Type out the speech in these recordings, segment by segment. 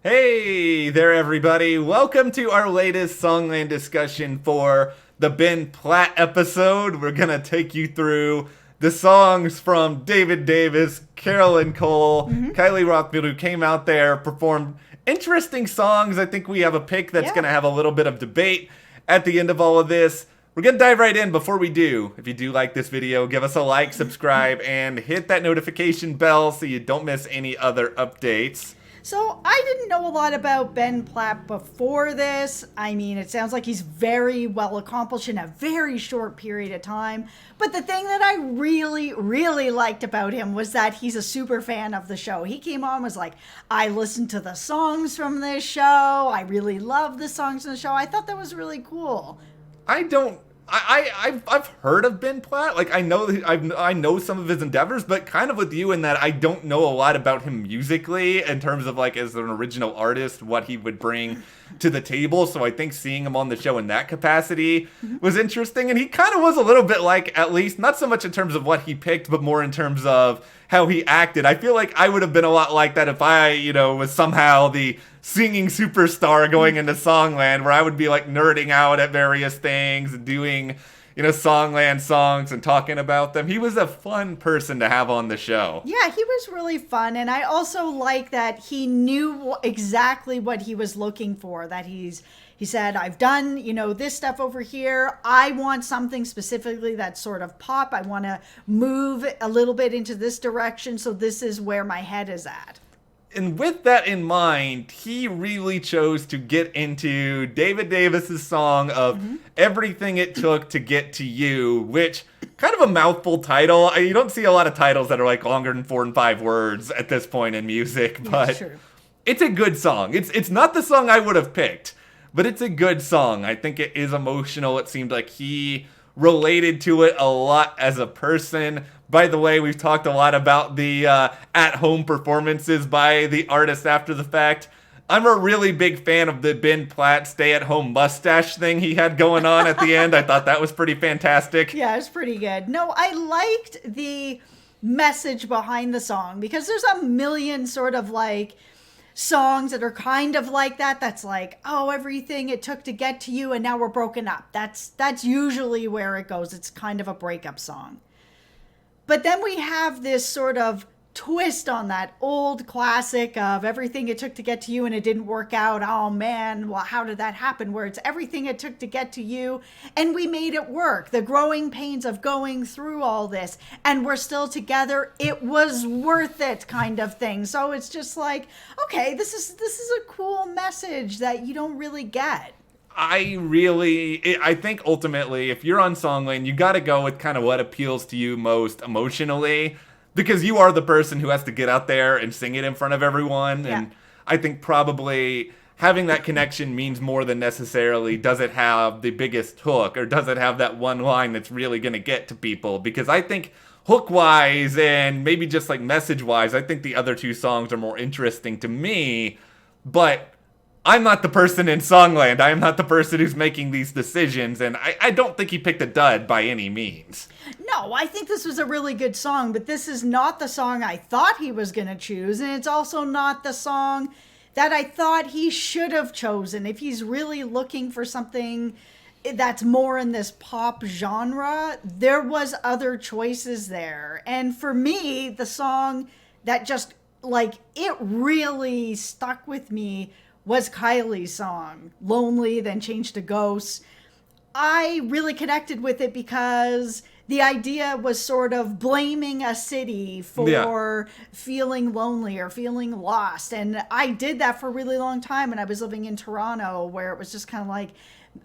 Hey there, everybody. Welcome to our latest Songland discussion for the Ben Platt episode. We're going to take you through the songs from David Davis, Carolyn Cole, Kylie Rothfield, who came out there, performed interesting songs. I think we have a pick that's going to have a little bit of debate at the end of all of this. We're going to dive right in. Before we do, if you do like this video, give us a like, subscribe, and hit that notification bell so you don't miss any other updates. So I didn't know a lot about Ben Platt before this. I mean, it sounds like he's very well accomplished in a very short period of time. But the thing that I really liked about him was that he's a super fan of the show. He came on, was like, I listened to the songs from this show. I really love the songs in the show. I thought that was really cool. I've heard of Ben Platt. Like I know some of his endeavors, but kind of with you in that I don't know a lot about him musically in terms of like as an original artist, what he would bring to the table. So I think seeing him on the show in that capacity was interesting. And he kind of was a little bit like, at least not so much in terms of what he picked, but more in terms of how he acted. I feel like I would have been a lot like that if I, was somehow the singing superstar going into Songland, where I would be like nerding out at various things, doing, Songland songs and talking about them. He was a fun person to have on the show. Yeah, he was really fun. And I also like that he knew exactly what he was looking for, that he said, I've done, this stuff over here. I want something specifically that's sort of pop. I want to move a little bit into this direction. So this is where my head is at. And with that in mind, he really chose to get into David Davis's song of Everything It Took to Get to You, which kind of a mouthful title. You don't see a lot of titles that are like longer than 4 and 5 words at this point in music, but it's a good song. It's not the song I would have picked, but it's a good song. I think it is emotional. It seemed like he related to it a lot as a person. By the way, we've talked a lot about the at-home performances by the artist after the fact. I'm a really big fan of the Ben Platt stay-at-home mustache thing he had going on at the end. I thought that was pretty fantastic. Yeah, it's pretty good. No, I liked the message behind the song because there's a million sort of like songs that are kind of like that. That's like, oh, everything it took to get to you and now we're broken up. That's usually where it goes. It's kind of a breakup song. But then we have this sort of twist on that old classic of everything it took to get to you and it didn't work out. Oh man, well, how did that happen? Where it's everything it took to get to you and we made it work. The growing pains of going through all this and we're still together. It was worth it kind of thing. So it's just like, okay, this is a cool message that you don't really get. I think ultimately, if you're on Songland, you got to go with kind of what appeals to you most emotionally, because you are the person who has to get out there and sing it in front of everyone. Yeah. And I think probably having that connection means more than necessarily does it have the biggest hook or does it have that one line that's really going to get to people. Because I think hook-wise and maybe just like message-wise, I think the other two songs are more interesting to me. But I'm not the person in Songland. I am not the person who's making these decisions, and I don't think he picked a dud by any means. No, I think this was a really good song, but this is not the song I thought he was going to choose, and it's also not the song that I thought he should have chosen. If he's really looking for something that's more in this pop genre, there was other choices there. And for me, the song that just, like, it really stuck with me was Kylie's song, Lonely, then changed to Ghosts. I really connected with it because the idea was sort of blaming a city for feeling lonely or feeling lost. And I did that for a really long time. And I was living in Toronto where it was just kind of like,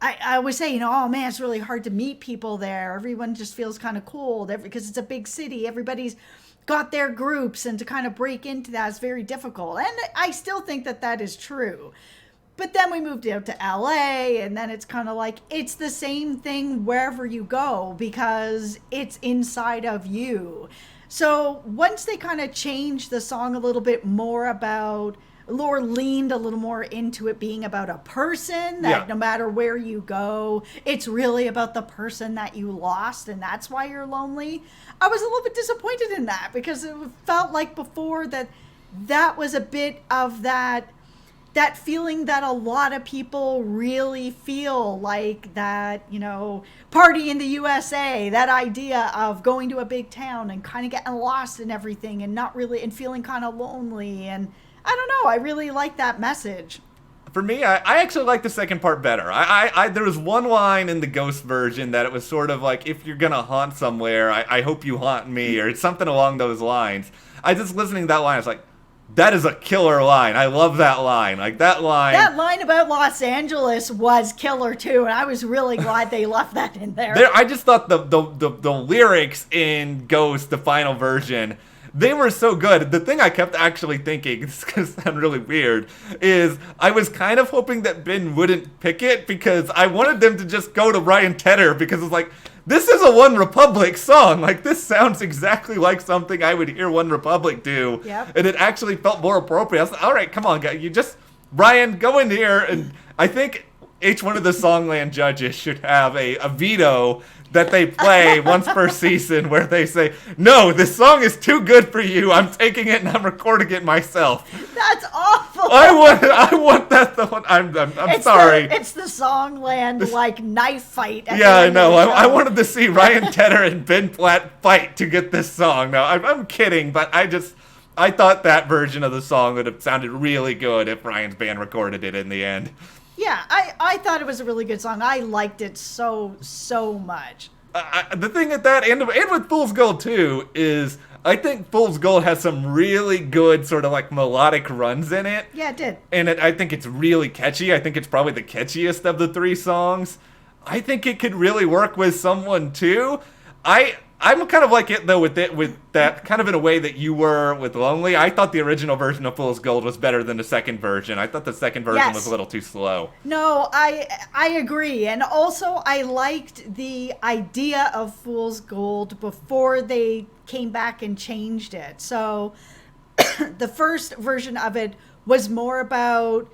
I always say, oh man, it's really hard to meet people there. Everyone just feels kind of cold because it's a big city. Everybody's got their groups, and to kind of break into that is very difficult. And I still think that that is true. But then we moved out to LA, and then it's kind of like, it's the same thing wherever you go because it's inside of you. So once they kind of changed the song a little bit more about, or leaned a little more into it being about a person that no matter where you go, it's really about the person that you lost, and that's why you're lonely. I was a little bit disappointed in that because it felt like before that was a bit of that that feeling that a lot of people really feel, like that, party in the USA, that idea of going to a big town and kind of getting lost in everything and not really, and feeling kind of lonely. And I don't know, I really like that message. For me, I actually like the second part better. There was one line in the Ghost version that it was sort of like, if you're gonna haunt somewhere, I hope you haunt me, or something along those lines. I just listening to that line, I was like, that is a killer line. I love that line. Like, that line. That line about Los Angeles was killer too, and I was really glad they left that in there. I just thought the lyrics in Ghost, the final version, they were so good. The thing I kept actually thinking, this is going to sound really weird, is I was kind of hoping that Ben wouldn't pick it, because I wanted them to just go to Ryan Tedder, because it's like, this is a One Republic song. Like, this sounds exactly like something I would hear One Republic do. Yep. And it actually felt more appropriate. I was like, all right, come on, guys. Ryan, go in here. And I think each one of the Songland judges should have a veto that they play once per season, where they say, no, this song is too good for you. I'm taking it and I'm recording it myself. That's awful. I want that. I'm sorry. It's the Songland like knife fight. Yeah, I know. I wanted to see Ryan Tedder and Ben Platt fight to get this song. No, I'm kidding, but I thought that version of the song would have sounded really good if Ryan's band recorded it in the end. Yeah, I thought it was a really good song. I liked it so much. The thing at that, and with Fool's Gold too, is I think Fool's Gold has some really good sort of like melodic runs in it. Yeah, it did. And I think it's really catchy. I think it's probably the catchiest of the three songs. I think it could really work with someone too. I'm kind of like it though with that kind of in a way that you were with Lonely. I thought the original version of Fool's Gold was better than the second version. I thought the second version was a little too slow. No, I agree. And also I liked the idea of Fool's Gold before they came back and changed it. So the first version of it was more about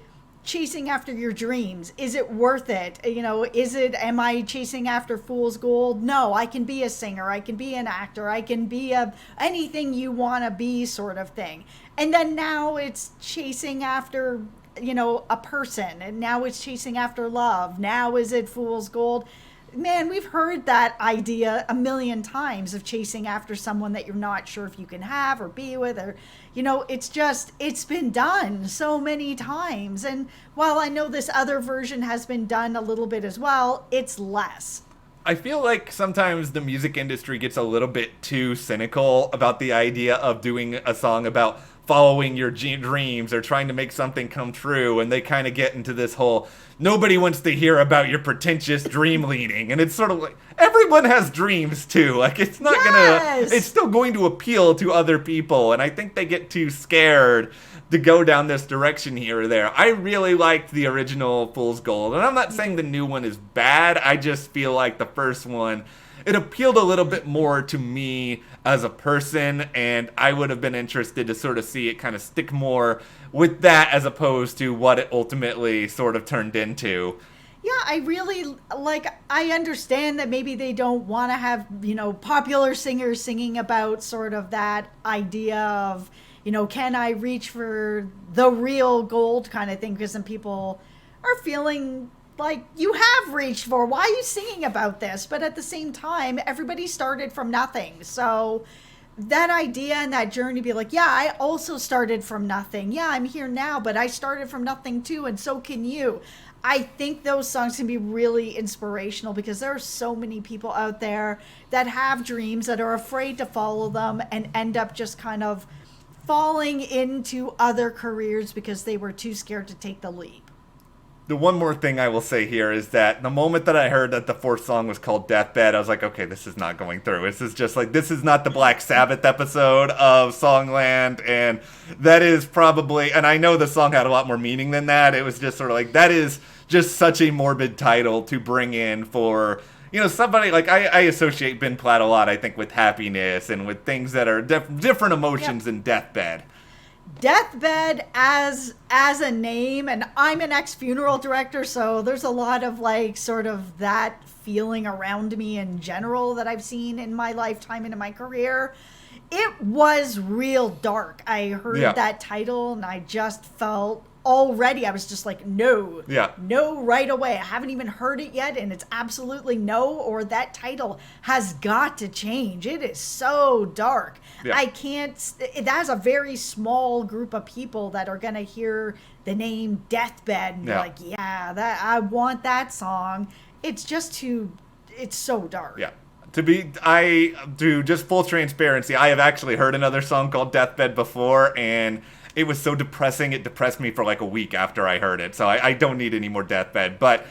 chasing after your dreams. Is it worth it? Am I chasing after Fool's Gold? No, I can be a singer. I can be an actor. I can be anything you want to be sort of thing. And then now it's chasing after, a person. And now it's chasing after love. Now is it Fool's Gold? Man, we've heard that idea a million times of chasing after someone that you're not sure if you can have or be with, or, it's been done so many times. And while I know this other version has been done a little bit as well, it's less. I feel like sometimes the music industry gets a little bit too cynical about the idea of doing a song about following your dreams or trying to make something come true, and they kind of get into this whole, nobody wants to hear about your pretentious dream leading, and it's sort of like, everyone has dreams too, like it's not it's still going to appeal to other people, and I think they get too scared to go down this direction here or there. I really liked the original Fool's Gold, and I'm not saying the new one is bad, I just feel like the first one, it appealed a little bit more to me as a person, and I would have been interested to sort of see it kind of stick more with that as opposed to what it ultimately sort of turned into. Yeah, I really, I understand that maybe they don't want to have, popular singers singing about sort of that idea of, can I reach for the real gold kind of thing, because some people are feeling like, you have reached for, why are you singing about this? But at the same time, everybody started from nothing. So that idea and that journey, be like, yeah, I also started from nothing. Yeah, I'm here now, but I started from nothing too, and so can you. I think those songs can be really inspirational, because there are so many people out there that have dreams that are afraid to follow them and end up just kind of falling into other careers because they were too scared to take the leap. The one more thing I will say here is that the moment that I heard that the fourth song was called Deathbed, I was like, okay, this is not going through. This is just like, this is not the Black Sabbath episode of Songland, and that is probably, and I know the song had a lot more meaning than that. It was just sort of like, that is just such a morbid title to bring in for, somebody like, I associate Ben Platt a lot, I think, with happiness and with things that are different emotions in Deathbed. Deathbed as a name, and I'm an ex-funeral director, so there's a lot of sort of that feeling around me in general that I've seen in my lifetime and in my career. It was real dark. I heard that title and I just felt already, I was just like, no. Yeah. No right away. I haven't even heard it yet, and it's absolutely no, or that title has got to change. It is so dark. Yeah. I can't, that's a very small group of people that are going to hear the name Deathbed and be like, yeah, that I want that song. It's just too, it's so dark. Yeah. I do just full transparency. I have actually heard another song called Deathbed before, and it was so depressing, it depressed me for like a week after I heard it. So I don't need any more Deathbed. But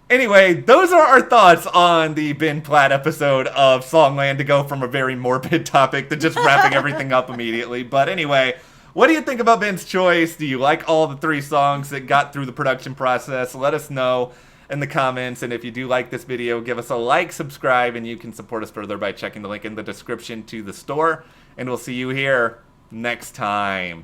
anyway, those are our thoughts on the Ben Platt episode of Songland, to go from a very morbid topic to just wrapping everything up immediately. But anyway, what do you think about Ben's choice? Do you like all the 3 songs that got through the production process? Let us know in the comments. And if you do like this video, give us a like, subscribe, and you can support us further by checking the link in the description to the store. And we'll see you here next time.